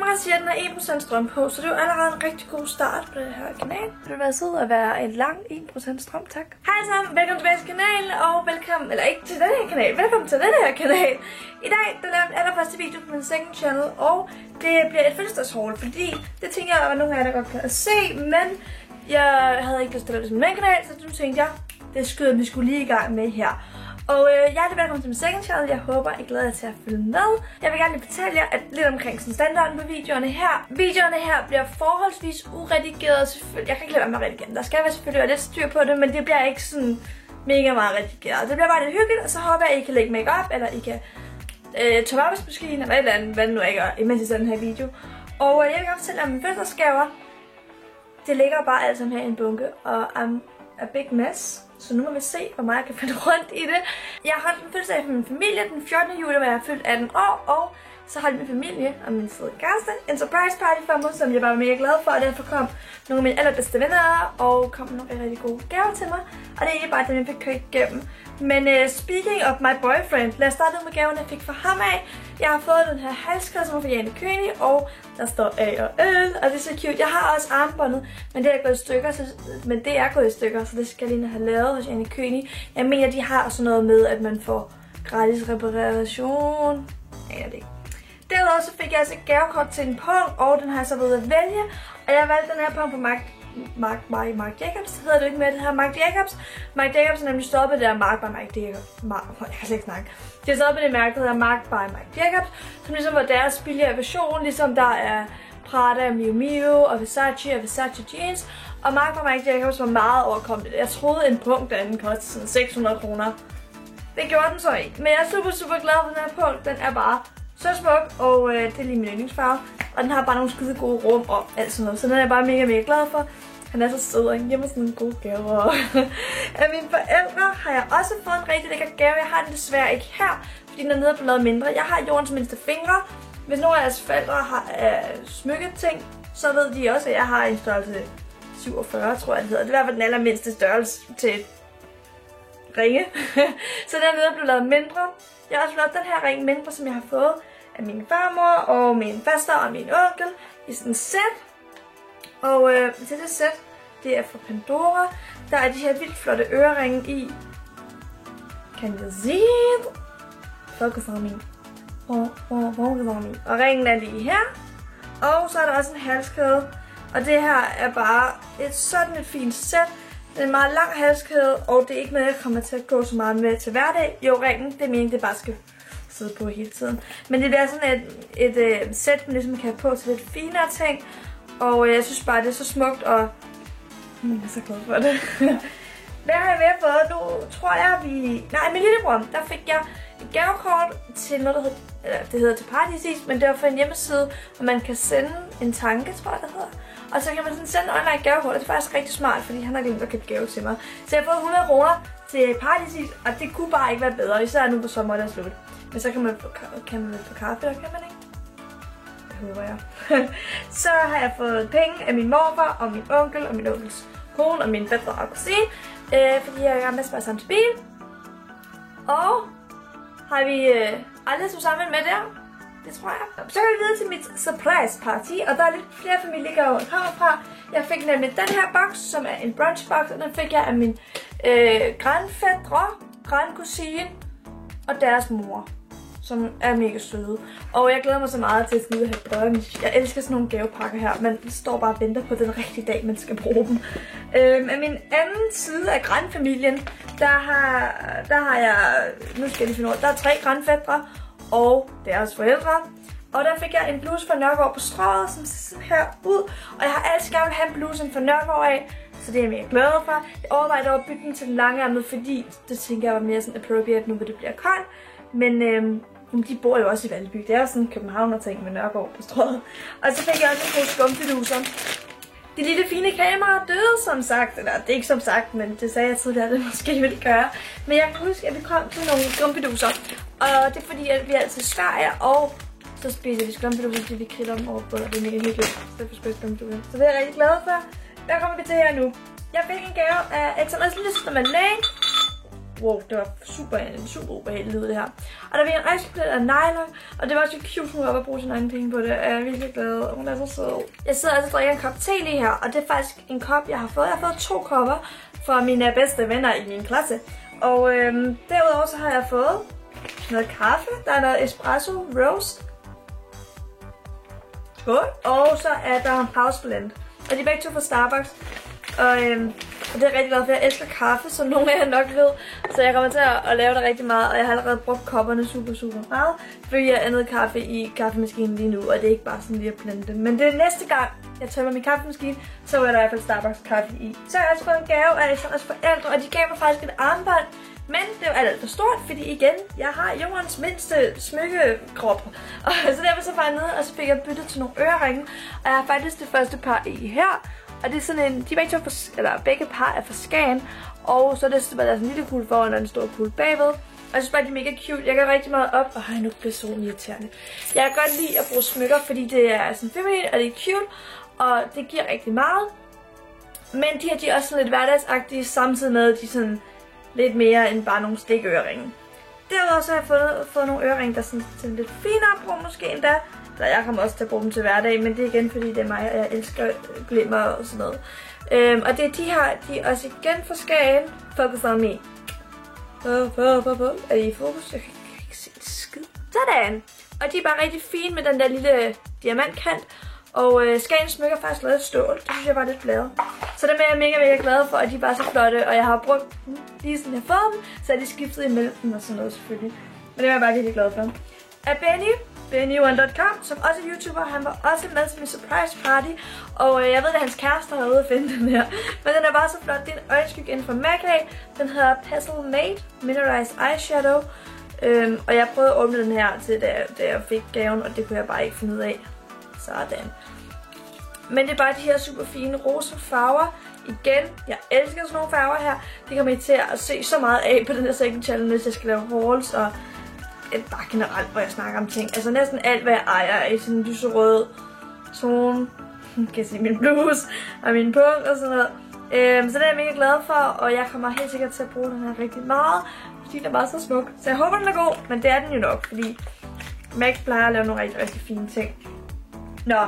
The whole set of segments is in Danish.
kamera siger, at den har 1% strøm på, så det er jo allerede en rigtig god start på det her kanal. Det vil være sød at være en lang 1% strøm, tak. Hej sammen, velkommen tilbage til kanalen, og velkommen, eller ikke til den her kanal, velkommen til den her kanal. I dag, der laver jeg den allerførste video på min second channel, og det bliver et fødselsdagshaul, fordi det tænker jeg, at nogle af jer der godt kan se, men jeg havde ikke lyst til at lave det som min kanal, så nu tænkte jeg, det skyder vi skulle lige i gang med her. Og hjertelig velkommen til min second channel. Jeg håber, I glæder jer til at følge med. Jeg vil gerne lige fortælle jer at lidt omkring sådan standarden på videoerne her. Videoerne her bliver forholdsvis uredigeret. Selvfølgelig. Jeg kan ikke lade være med at redigere. Der skal selvfølgelig være lidt styr på det, men det bliver ikke sådan mega meget redigeret. Det bliver bare lidt hyggeligt, og så håber jeg, at I kan lægge make-up, eller I kan tage opvaskemaskinen, eller et eller andet, hvad det nu er, imens I ser den her video. Og jeg vil gerne fortælle jer om mine fødselsdagsgaver. Det ligger bare alt sammen her i en bunke, og I'm a big mess. Så nu må vi se, hvor meget jeg kan finde rundt i det. Jeg har holdt en fødselsdag for min familie den 14. juli, hvor jeg har fyldt 18 år. Og så holdt min familie og min søde kæreste en surprise party for mig, som jeg var mega glad for. Og derfor kom nogle af mine allerbedste venner og kom nogle rigtig gode gaver til mig. Og det er egentlig bare det, jeg fik kørt igennem. Men speaking of my boyfriend, lad os starte med gaverne, jeg fik fra ham af. Jeg har fået den her halskæde, som er fra Jane König, og der står A og L, og det er så cute. Jeg har også armbåndet, men det er gået i stykker, så det skal jeg lige have lavet hos Jane König. Jeg mener, de har sådan noget med, at man får gratis reparation. Ja, det ikke. Derudover så fik jeg altså et gavekort til en pung, og den har jeg så ved at vælge. Og jeg valgte den her pung på Marc Jacobs, hedder det ikke mere, det her Marc Jacobs. Marc Jacobs er nemlig stoppet det der Marc by Marc Jacobs. Jeg kan slet ikke snakke. De har stoppet det mærke, der hedder Marc by Marc Jacobs, som ligesom var deres billigere version, ligesom der er Prada, Miu Miu og Versace og Versace Jeans. Og Marc by Marc Jacobs var meget overkommeligt. Jeg troede en punkt derinde kostede sådan 600 kroner. Det gjorde den så ikke. Men jeg er super glad for den her punkt. Den er bare så smuk, og det er lige min yndlingsfarve. Og den har bare nogle skide gode rum og alt sådan noget. Så den er jeg bare mega glad for. Han er så sød, og han giver mig sådan en god gave. Af mine forældre har jeg også fået en rigtig lækker gave. Jeg har den desværre ikke her, fordi den er nede på lavet mindre. Jeg har jordens mindste fingre. Hvis nogle af jeres forældre har smykketing, så ved de også, at jeg har en størrelse 47, tror jeg det hedder. Det er i hvert fald den allermindste størrelse til ringe. Så den er nede på lavet mindre. Jeg har også lavet den her ring mindre, som jeg har fået af min farmor og min faster og min onkel i sådan et sæt. Og til det sæt, det er fra Pandora. Der er de her vildt flotte øreringe i. Kan I se det? Focus on me. Focus on me. Og ringen er lige her. Og så er der også en halskæde. Og det her er bare sådan et fint sæt. Det er en meget lang halskæde, og det er ikke noget, jeg kommer til at gå så meget med til hverdag. Jo, ringen, det er meningen, det bare skal sidde på hele tiden. Men det bliver sådan et sæt, man ligesom kan have på til lidt finere ting. Og jeg synes bare, det er så smukt, og jeg er så glad for det. Hvad har jeg mere fået? Nu tror jeg, min lillebror, der fik jeg et gavekort til noget, der hedder, det hedder til Paradisis, men det var fra en hjemmeside, hvor man kan sende en tanke, tror jeg, det hedder. Og så kan man sådan sende online gavekort, og det er faktisk rigtig smart, fordi han har glemt at købe gave til mig. Så jeg har fået 100 kroner til Paradisis, og det kunne bare ikke være bedre, især nu på sommeren, der er slut. Men så kan man få kaffe, eller kan man ikke? Det håber jeg. Så har jeg fået penge af min morfar, og min onkel, og min onkels kone, og min fætter og kusine, fordi jeg er med at spare sammen til bil. Og har vi aldrig stået sammen med der? Det tror jeg. Så er vi videre til mit surprise party, og der er lidt flere familiegaver, der kommer fra. Jeg fik nemlig den her boks, som er en brunch box, og den fik jeg af min grandfætre, grandkusine og deres mor, som er mega søde. Og jeg glæder mig så meget til at skide have brunch. Jeg elsker sådan nogle gavepakker her, men det står bare og venter på den rigtige dag, man skal bruge dem. Af min anden side af grandfamilien, der har jeg, nu skal jeg lige finde ud af, der er 3 grandfætre og deres forældre. Og der fik jeg en bluse fra Nørgaard på Strøget, som ser sådan her ud. Og jeg har altid gerne vil have en bluse fra Nørgaard af, så det er jeg mega glad for. Jeg overvejede dog at bytte den til den lange, fordi det tænker jeg var mere sådan appropriate nu, hvor det bliver koldt. Men de bor jo også i Valby. Det er sådan Københavner-ting med Nørgaard på Strøget. Og så fik jeg også en pose skumfiduser. Det lille fine kamera døde, som sagt. Eller det er ikke som sagt, men det sagde jeg tidligere, at det måske ville gøre. Men jeg kan huske, at vi kom til nogle skumfiduser. Og det er fordi, at vi er altid i Sverige, og så spiser vi skumfiduser, fordi vi kriller dem over på, og det er mega hyggeligt. Så det er jeg rigtig glad for. Hvad kommer vi til her nu? Jeg fik en gave af XMS lille søster Malene. wow, det var super ubehageligt ud det her. Og der var en rejseplet af nylon, og det var også cute, hun var oppe at bruge sine egne penge på det. Jeg er virkelig glad, hun er så sød. Jeg sidder altså og drikker en kop te lige her, og det er faktisk en kop, jeg har fået. Jeg har fået 2 kopper fra mine bedste venner i min klasse. Og derudover så har jeg fået noget kaffe, der er noget espresso roast. Skål. Og så er der house blend. Og de er begge to fra Starbucks. Og det er rigtig glad for, jeg elsker kaffe, som nogle af jer nok ved. Så jeg kommer til at lave det rigtig meget, og jeg har allerede brugt kopperne super meget. Fordi jeg har andet kaffe i kaffemaskinen lige nu, og det er ikke bare sådan lige at blende det. Men det er næste gang, jeg tømmer min kaffemaskine, så er der i hvert fald Starbucks kaffe i. Så har jeg også fået en gave af Alexandras forældre, og de gav mig faktisk et armbånd. Men det var alt for stort, fordi igen, jeg har jordens mindste smykkekrop. Og så derfor så var jeg nede, og så fik jeg byttet til nogle øreringe. Og jeg har faktisk det første par i her. Og det er sådan en, begge par er fra Skagen. Og så er det sådan en lille kugle foran og en stor kugle bagved. Og jeg synes bare, de er mega cute. Jeg går rigtig meget op, og nu bliver solen irriterende. Jeg kan godt lide at bruge smykker, fordi det er sådan feminin, og det er cute. Og det giver rigtig meget. Men de er også sådan lidt hverdagsagtige, samtidig med, at de sådan lidt mere end bare nogle stikøreringe. Derudover så har jeg fået nogle øreringe, der er sådan lidt finere at bruge måske endda. Så jeg kommer også til at bruge dem til hverdag, men det er igen fordi det er mig, og jeg elsker glimmer og sådan noget. Og det er de her, de er også igen fra Skagen. Focus on me. Er de i fokus? Jeg kan ikke se det skid. Sådan! Og de er bare rigtig fine med den der lille diamantkant. Og Skagen smykker faktisk lavet stål. Det synes jeg var lidt bladet. Så dem er jeg mega glad for, og de er bare så flotte. Og jeg har brugt dem lige sådan jeg har fået dem, så er de skiftet imellem dem og sådan noget selvfølgelig. Men det er jeg bare virkelig glad for. Af Benny1.com, som også er YouTuber. Han var også med til min surprise party. Og jeg ved, at hans kæreste har ude at finde den her. Men den er bare så flot. Det er en øjenskygge inden for MAC. Den hedder Petal Made Mineralized Eyeshadow. Og jeg prøvede at åbne den her til, da jeg fik gaven, og det kunne jeg bare ikke finde ud af. Sådan. Men det er bare de her super fine rosa farver. Igen, jeg elsker sådan nogle farver her. Det kommer I til at se så meget af på den her second channel, hvis jeg skal lave hauls og bare generelt, hvor jeg snakker om ting. Altså næsten alt, hvad jeg ejer, er i sådan en lyserød tone. Kan jeg se min bluse og min punkt og sådan noget. Så det er jeg mega glad for, og jeg kommer helt sikkert til at bruge den her rigtig meget, fordi den er bare så smuk. Så jeg håber, den er god, men det er den jo nok, fordi Max plejer at lave nogle rigtig fine ting. Nå,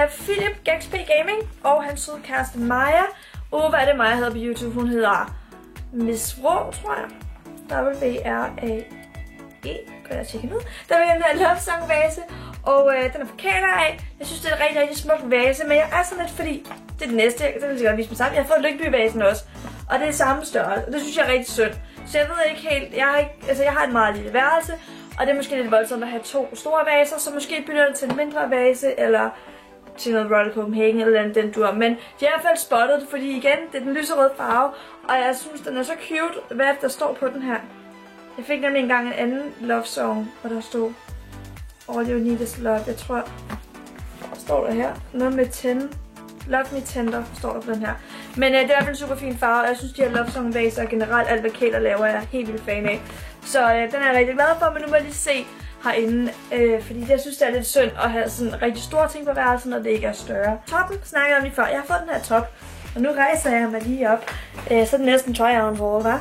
Philip Gaxp Gaming og hans søde kæreste Maja. Hvad er det Maja hedder på YouTube? Hun hedder Miss Vrå, tror jeg. W-R-A-E. Kan jeg tjekke den ud? Der er den her Love Song vase, og den er fra Canada af. Jeg synes, det er en rigtig smuk vase, men jeg er sådan lidt, fordi det er det næste, det vil jeg godt vise mig sammen. Jeg har fået Lyngby-vasen også, og det er samme størrelse, og det synes jeg er rigtig synd. Så jeg ved ikke helt, jeg har et meget lille værelse, og det er måske lidt voldsomt at have 2 store vaser, så måske bytter det til en mindre vase, eller til noget Royal Copenhagen eller andet den dur. Men de har i hvert fald spottet det, fordi igen, det er den lyserøde farve, og jeg synes, den er så cute, hvad der står på den her. Jeg fik nemlig engang en anden love song, hvor der stod All You Need Is Love. Jeg tror, hvad står der her? Noget med 10. Love Me Tender står der på den her. Men det er i hvert fald en super fin farve, og jeg synes, de her love song vaser og generelt alt, hvad Kæler laver, jeg er helt vildt fan af. Så den er jeg rigtig glad for, men nu må jeg lige se herinde, fordi jeg synes, det er lidt synd at have sådan rigtig store ting på værelsen, når det ikke er større. Toppen snakkede jeg om lige før. Jeg har fået den her top, og nu rejser jeg mig lige op. Så er det næsten try-on haul, hva'?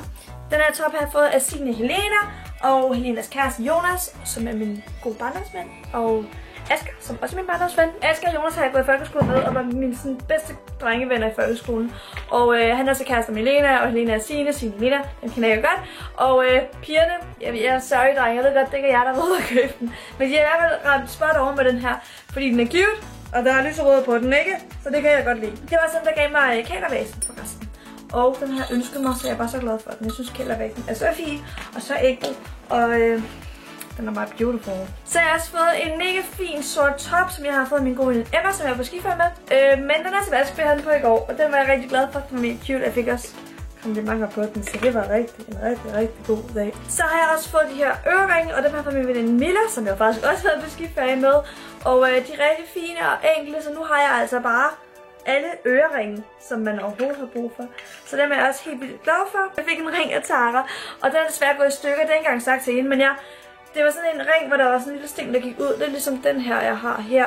Den her top har jeg fået af Signe Helena og Helenas kæreste Jonas, som er min gode barndomsven, og Asger, som også er min barndomsven. Asger og Jonas har jeg gået i folkeskole med, og var mine bedste drengevenner i folkeskolen. Og han er så kæreste med Helena, og Helena er Signe Helena, den kender jeg jo godt. Og pigerne, jeg er sorry drenge, jeg ved godt, det ikke er jer, der ved at købe den. Men de har i hvert fald ramt spot over med den her, fordi den er cute, og der er lyserød på den, ikke? Så det kan jeg godt lide. Det var sådan, der gav mig kælervasen forresten. Og den har ønsket mig, så jeg er bare så glad for den. Jeg synes, kældervæggen er så fin og så ægget. Og den er meget beautiful. Så jeg har også fået en mega fin sort top, som jeg har fået af min gode veninde Emma, som jeg var på skiferie med. Men den er til vaskebehånden på i går, og den var jeg rigtig glad for. Den var mega cute. Jeg fik også komplimenter på den, så det var en rigtig god dag. Så har jeg også fået de her øreringe, og dem har jeg fået min veninde Milla, som jeg faktisk også har været på skiferie med. Og de er rigtig fine og enkle, så nu har jeg altså bare alle øreringe, som man overhovedet har brug for. Så dem er jeg også helt vildt glad for. Jeg fik en ring af Tara, og den er desværre gået i stykker. Det er ikke engang sagt til hende, men det var sådan en ring, hvor der var sådan en lille sting, der gik ud. Det er ligesom den her, jeg har her.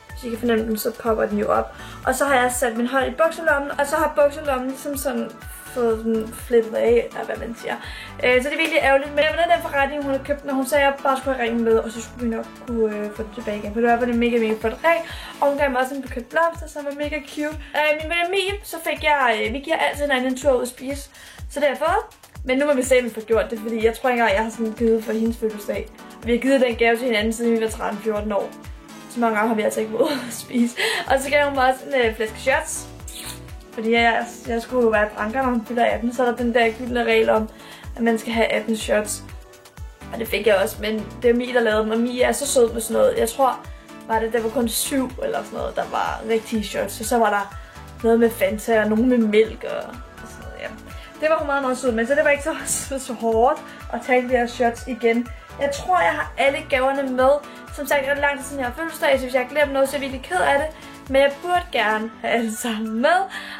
Hvis I kan fornemme den, så popper den jo op. Og så har jeg sat min hånd i bukselommen, og så har bukselommen ligesom sådan fået sådan flippet af, eller hvad man siger. Så det er virkelig ærgerligt. Men det var den forretning, hun havde købt, når hun sagde, at jeg bare skulle have ringen med, og så skulle vi nok kunne få det tilbage igen. For det var i hvert fald en mega flot ring, og hun gav mig også en buket blomster, som var mega cute. Min veninde Mie, så fik jeg, vi giver altid en tur ud at spise, så det har jeg fået. Men nu må vi selv få gjort det, fordi jeg tror ikke engang, jeg har sådan givet for hendes fødselsdag. Vi har givet den gave til hinanden, siden vi var 13-14 år. Så mange gange har vi altså ikke været at spise. Og så gav hun mig også en flaske shots. Fordi jeg skulle jo være dranker, når hun fylder 18. Så er der den der gyldne regel om, at man skal have 18 shots. Og det fik jeg også, men det er Mie, der lavede dem. Og Mie er så sød med sådan noget. Jeg tror, der var kun 7 eller sådan noget, der var rigtige shots. Og så var der noget med Fanta og nogle med mælk og sådan noget, ja. Det var hun meget sød med, så det var ikke så hårdt at tage de her shots igen. Jeg tror, jeg har alle gaverne med. Som sagt, ret lang tid siden jeg har fødselsdag, så hvis jeg har glemt noget, så er jeg virkelig ked af det. Men jeg burde gerne have alle sammen med.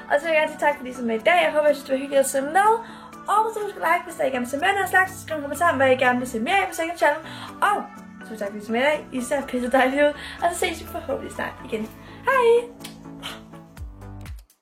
Og så vil jeg gerne sige tak, fordi I så med i dag. Jeg håber, I synes, det var hyggeligt at se med. Og så husk at like, hvis der I gerne vil se mere af den slags. Skriv en kommentar om, hvad I gerne vil se mere af på Second Channel. Og så tak, fordi I så med i dag. I ser pisse dejligt ud. Og så ses vi forhåbentlig snart igen. Hej!